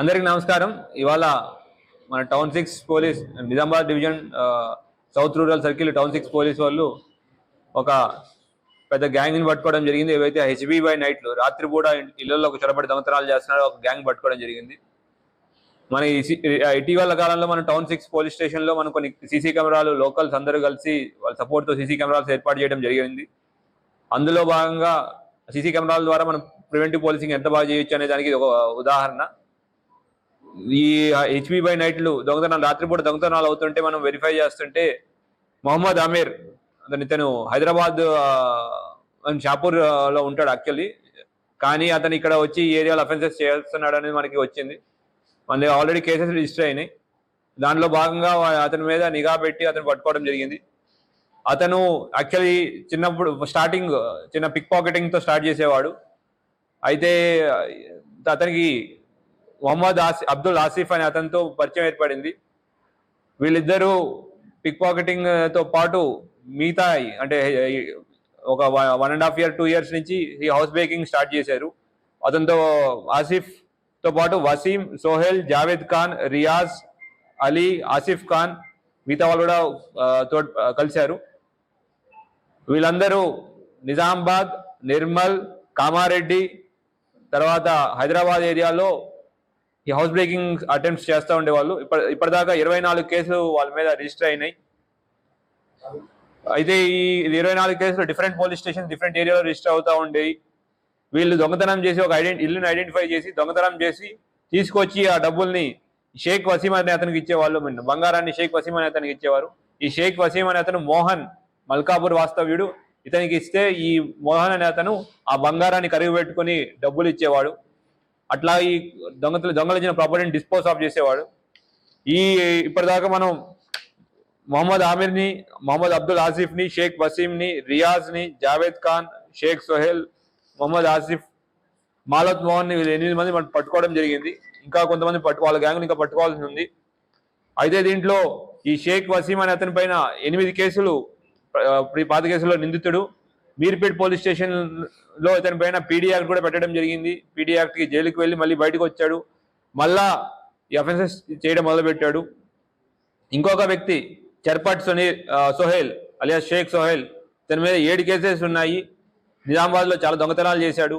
అందరికి నమస్కారం. ఇవాళ మన town 6 police Nizamabad division south rural circle town 6 police వాళ్ళు ఒక పెద్ద గ్యాంగ్ని పట్టుకోవడం జరిగింది. ఏవైతే హెచ్బీ బై నైట్లు రాత్రిపూట ఇళ్లలో చొరబడి దొంగతనాలు చేస్తున్నారో ఒక గ్యాంగ్ పట్టుకోవడం జరిగింది. మన ఇటీవల కాలంలో మన టౌన్ 6 పోలీస్ స్టేషన్లో మనం కొన్ని సీసీ కెమెరాలు లోకల్స్ అందరూ కలిసి వాళ్ళ సపోర్ట్తో సీసీ కెమెరాలు ఏర్పాటు చేయడం జరిగింది. అందులో భాగంగా సీసీ కెమెరాల ద్వారా మనం ప్రివెంటివ్ పోలీసింగ్ ఎంత బాగా చేయొచ్చు అనే దానికి ఒక ఉదాహరణ. ఈ హెచ్బీ బై నైట్లు దొంగతనాలు రాత్రిపూట దొంగతనాలు అవుతుంటే మనం వెరిఫై చేస్తుంటే మొహమ్మద్ అమీర్ ఇతను హైదరాబాద్ షాపూర్ లో ఉంటాడు యాక్చువల్లీ, కానీ అతను ఇక్కడ వచ్చి ఈ ఏరియాలో అఫెన్సెస్ చేస్తున్నాడు అనేది మనకి వచ్చింది. మన ఆల్రెడీ కేసెస్ రిజిస్టర్ అయినాయి. దాంట్లో భాగంగా అతని మీద నిఘా పెట్టి అతను పట్టుకోవడం జరిగింది. అతను యాక్చువల్లీ చిన్నప్పుడు స్టార్టింగ్ చిన్న పిక్ పాకెటింగ్తో స్టార్ట్ చేసేవాడు. అయితే అతనికి మొహమ్మద్ అబ్దుల్ ఆసిఫ్ అనే అతనితో పరిచయం ఏర్పడింది. వీళ్ళిద్దరూ పిక్ పాకెటింగ్ తో పాటు మిగతా అంటే ఒక 1.5 years 2 years నుంచి ఈ హౌస్ బ్రేకింగ్ స్టార్ట్ చేశారు. అతనితో ఆసిఫ్ తో పాటు వసీం, సోహెల్, జావేద్ ఖాన్, రియాజ్, అలీ, ఆసిఫ్ ఖాన్ మిగతా వాళ్ళు కూడా కలిశారు. వీళ్ళందరూ నిజామాబాద్, నిర్మల్, కామారెడ్డి తర్వాత హైదరాబాద్ ఏరియాలో ఈ హౌస్ బ్రేకింగ్ అటెంప్ట్స్ చేస్తూ ఉండేవాళ్ళు. ఇప్పటిదాకా 24 కేసులు వాళ్ళ మీద రిజిస్టర్ అయినాయి. అయితే ఈ 24 కేసులు డిఫరెంట్ పోలీస్ స్టేషన్ డిఫరెంట్ ఏరియాలో రిజిస్టర్ అవుతూ ఉండేవి. వీళ్ళు దొంగతనం చేసి ఒక ఇల్లుని ఐడెంటిఫై చేసి దొంగతనం చేసి తీసుకొచ్చి ఆ డబ్బుల్ని షేక్ వసీం అనే అతనికి ఇచ్చేవాళ్ళు. బంగారాన్ని షేక్ వసీం అనే అతనికి ఇచ్చేవారు. ఈ షేక్ వసీం అనే అతను మోహన్ మల్కాపూర్ వాస్తవ్యుడు. ఇతనికి ఇస్తే ఈ మోహన్ అనే అతను ఆ బంగారాన్ని కరిగి పెట్టుకుని డబ్బులు ఇచ్చేవాడు. అట్లా ఈ దొంగలు ఇచ్చిన ప్రాపర్టీని డిస్పోజ్ ఆఫ్ చేసేవాడు. ఇప్పటిదాకా మనం మొహమ్మద్ ఆమిర్ని, మొహమ్మద్ అబ్దుల్ ఆసిఫ్ని, షేక్ వసీంని, రియాజ్ని, జావేద్ ఖాన్, షేక్ సోహెల్, మొహమ్మద్ ఆసిఫ్, మాలత్ మోహన్ని వీళ్ళు 8 మంది మనం పట్టుకోవడం జరిగింది. ఇంకా కొంతమంది వాళ్ళ గ్యాంగ్ని ఇంకా పట్టుకోవాల్సి ఉంది. అయితే దీంట్లో ఈ షేక్ వసీం అనే అతని పైన 8 కేసులు, పాత కేసులో నిందితుడు. మీర్పేట్ పోలీస్ స్టేషన్ లో ఇతని పైన పీడీ యాక్ట్ కూడా పెట్టడం జరిగింది. పీడీ యాక్ట్ కి జైలుకి వెళ్ళి మళ్ళీ బయటకు వచ్చాడు. మళ్ళా ఈ అఫెన్సెస్ చేయడం మొదలుపెట్టాడు. ఇంకొక వ్యక్తి చర్పట్ సోహెల్ అలియాస్ షేక్ సోహెల్, ఇతని మీద 7 కేసెస్ ఉన్నాయి. నిజామాబాద్ లో చాలా దొంగతనాలు చేశాడు.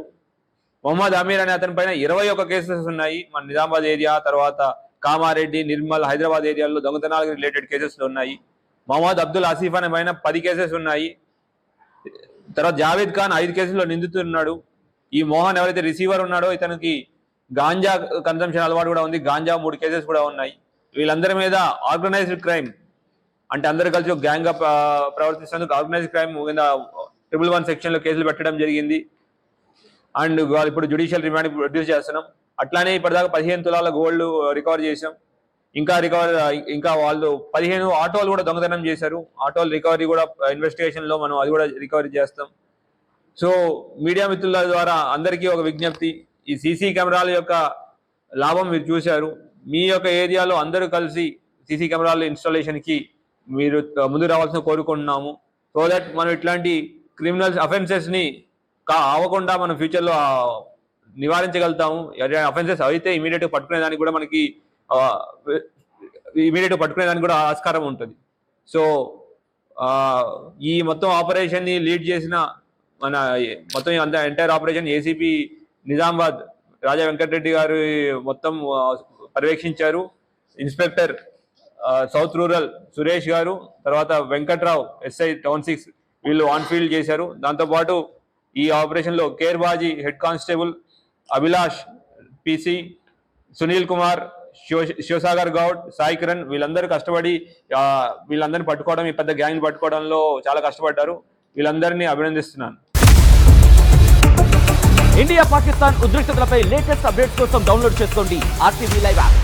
మొహమ్మద్ అమీర్ అనే అతని పైన 21 కేసెస్ ఉన్నాయి. మన నిజామాబాద్ ఏరియా తర్వాత కామారెడ్డి, నిర్మల్, హైదరాబాద్ ఏరియాలో దొంగతనాలకు రిలేటెడ్ కేసెస్ ఉన్నాయి. మొహమ్మద్ అబ్దుల్ ఆసిఫ్ అనే పైన 10 కేసెస్ ఉన్నాయి. తర్వాత జావేద్ ఖాన్ 5 కేసుల్లో నిందితున్నాడు. ఈ మోహన్ ఎవరైతే రిసీవర్ ఉన్నాడో ఇతనికి గాంజా కన్సంప్షన్ అలవాటు కూడా ఉంది. గాంజా 3 కేసెస్ కూడా ఉన్నాయి. వీళ్ళందరి మీద ఆర్గనైజ్డ్ క్రైమ్ అంటే అందరు కలిసి ఒక గ్యాంగ్ గా ప్రవర్తిస్తున్నందుకు ఆర్గనైజ్డ్ క్రైమ్ కింద 111 సెక్షన్ లో కేసులు పెట్టడం జరిగింది. అండ్ ఇప్పుడు జ్యుడిషియల్ రిమాండ్ ప్రొడ్యూస్ చేస్తున్నాం. అట్లానే ఇప్పటిదాకా 15 తులాల గోల్డ్ రికవర్ చేసాం. ఇంకా వాళ్ళు 15 ఆటోలు కూడా దొంగతనం చేశారు. ఆటోల రికవరీ కూడా ఇన్వెస్టిగేషన్ లో మనం అది కూడా రికవరీ చేస్తాం. సో మీడియా మిత్రుల ద్వారా అందరికీ ఒక విజ్ఞప్తి, ఈ సీసీ కెమెరాల యొక్క లాభం మీరు చూశారు. మీ యొక్క ఏరియాలో అందరూ కలిసి సీసీ కెమెరాల ఇన్స్టాలేషన్ కి మీరు ముందు రావాల్సిన కోరుకుంటున్నాము. సో దట్ మనం ఇట్లాంటి క్రిమినల్స్ అఫెన్సెస్ ని అవ్వకుండా మనం ఫ్యూచర్ లో నివారించగలుగుతాము. అఫెన్సెస్ అయితే ఇమీడియట్ గా పట్టుకునేదానికి కూడా మనకి పట్టుకునేదానికి కూడా ఆస్కారం ఉంటుంది. సో ఈ మొత్తం ఆపరేషన్ ని లీడ్ చేసిన మన మొత్తం ఎంటైర్ ఆపరేషన్ ఏసీపీ నిజామాబాద్ రాజా వెంకటరెడ్డి గారు మొత్తం పర్యవేక్షించారు. ఇన్స్పెక్టర్ సౌత్ రూరల్ సురేష్ గారు, తర్వాత వెంకట్రావు ఎస్ఐ టౌన్ 6 వీళ్ళు ఆన్ ఫీల్డ్ చేశారు. దాంతోపాటు ఈ ఆపరేషన్ లో కేర్బాజీ head constable, Abhilash PC, Sunil Kumar, Shivasagar Goud, Sai Kiran వీళ్ళందరూ కష్టపడి వీళ్ళందరినీ పట్టుకోవడం, ఈ పెద్ద గ్యాంగ్ పట్టుకోవడంలో చాలా కష్టపడ్డారు. వీళ్ళందరినీ అభినందిస్తున్నాను. ఇండియా పాకిస్తాన్ ఉద్రిక్తతలపై లేటెస్ట్ అప్డేట్స్ కోసం డౌన్లోడ్ చేసుకోండి RTV లైవ్ యాప్.